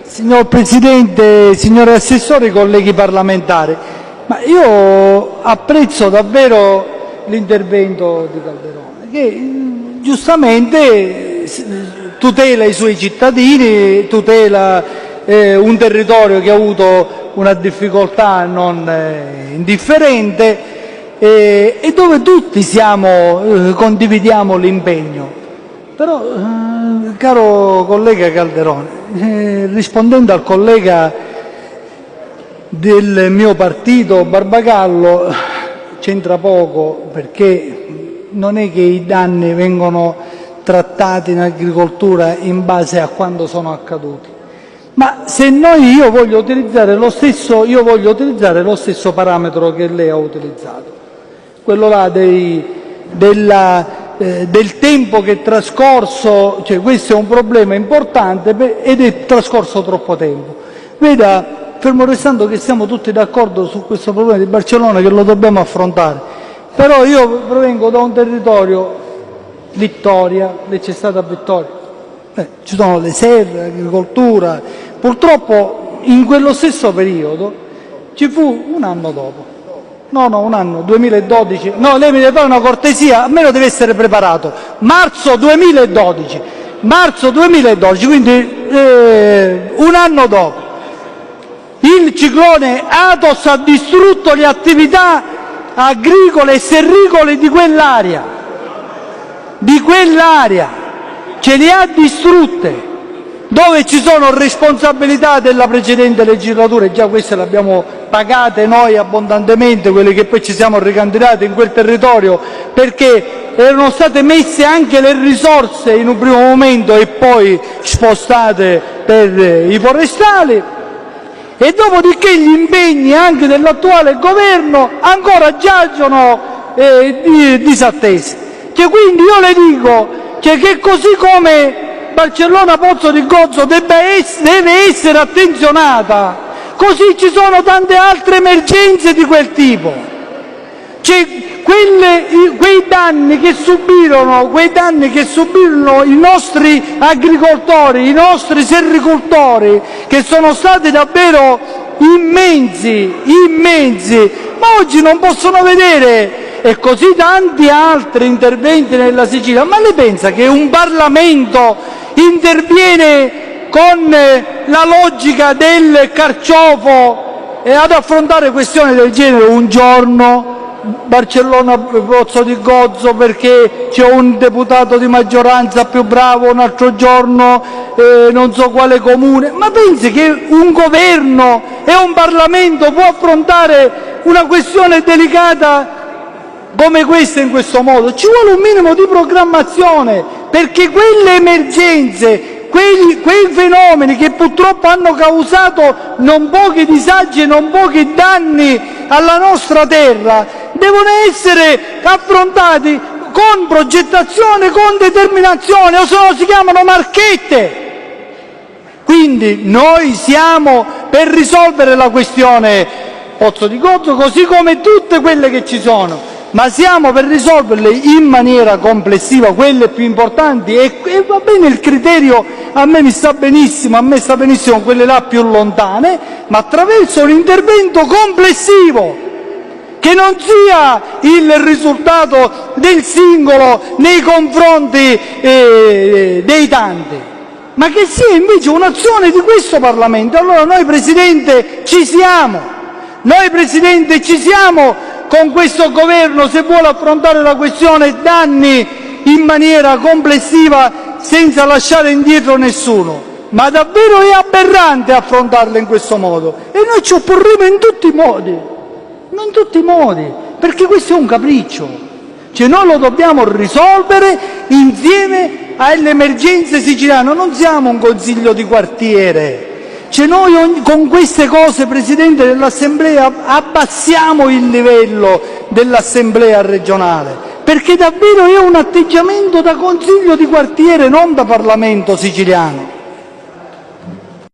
Signor Presidente, signori assessori, colleghi parlamentari, ma io apprezzo davvero l'intervento di Calderone, che giustamente tutela i suoi cittadini, tutela un territorio che ha avuto una difficoltà non indifferente e dove tutti condividiamo l'impegno. Però, caro collega Calderone, rispondendo al collega del mio partito Barbagallo, c'entra poco, perché non è che i danni vengono trattati in agricoltura in base a quando sono accaduti. Ma se io voglio utilizzare lo stesso parametro che lei ha utilizzato, quello là del tempo che è trascorso, cioè questo è un problema importante ed è trascorso troppo tempo. Veda, fermo restando che siamo tutti d'accordo su questo problema di Barcellona, che lo dobbiamo affrontare, però io provengo da un territorio, Vittoria, lei c'è stata a Vittoria, ci sono le serre, l'agricoltura, purtroppo in quello stesso periodo ci fu un anno dopo. No, un anno, 2012. No, lei mi deve fare una cortesia, almeno deve essere preparato. Marzo 2012, quindi un anno dopo. Il ciclone Athos ha distrutto le attività agricole e serricole di quell'area. Ce le ha distrutte. Dove ci sono responsabilità della precedente legislatura, e già queste le abbiamo pagate noi abbondantemente, quelle che poi ci siamo ricandidati in quel territorio, perché erano state messe anche le risorse in un primo momento e poi spostate per i forestali, e dopodiché gli impegni anche dell'attuale governo ancora giacciono disattesi. Quindi io le dico che così come Barcellona Pozzo di Gozzo deve essere attenzionata, così ci sono tante altre emergenze di quel tipo. Quei danni che subirono i nostri agricoltori, i nostri serricoltori, che sono stati davvero immensi, ma oggi non possono vedere. E così tanti altri interventi nella Sicilia. Ma lei pensa che un Parlamento interviene con la logica del carciofo e ad affrontare questioni del genere? Un giorno Barcellona Pozzo di Gozzo perché c'è un deputato di maggioranza più bravo, un altro giorno non so quale comune. Ma pensi che un governo e un Parlamento può affrontare una questione delicata come questa in questo modo? Ci vuole un minimo di programmazione, perché quelle emergenze, quei fenomeni che purtroppo hanno causato non pochi disagi e non pochi danni alla nostra terra devono essere affrontati con progettazione, con determinazione, o se no si chiamano marchette. Quindi noi siamo per risolvere la questione Pozzo di Gozzo, così come tutte quelle che ci sono, ma siamo per risolverle in maniera complessiva, quelle più importanti, e va bene il criterio, a me sta benissimo quelle là più lontane, ma attraverso un intervento complessivo, che non sia il risultato del singolo nei confronti dei tanti, ma che sia invece un'azione di questo Parlamento. Allora noi, Presidente, ci siamo con questo governo se vuole affrontare la questione danni in maniera complessiva senza lasciare indietro nessuno. Ma davvero è aberrante affrontarla in questo modo, e noi ci opporremo in tutti i modi, perché questo è un capriccio. Noi lo dobbiamo risolvere insieme alle emergenze siciliane. Non siamo un consiglio di quartiere. Noi con queste cose, Presidente dell'Assemblea, abbassiamo il livello dell'Assemblea regionale, perché davvero è un atteggiamento da consiglio di quartiere, non da Parlamento siciliano.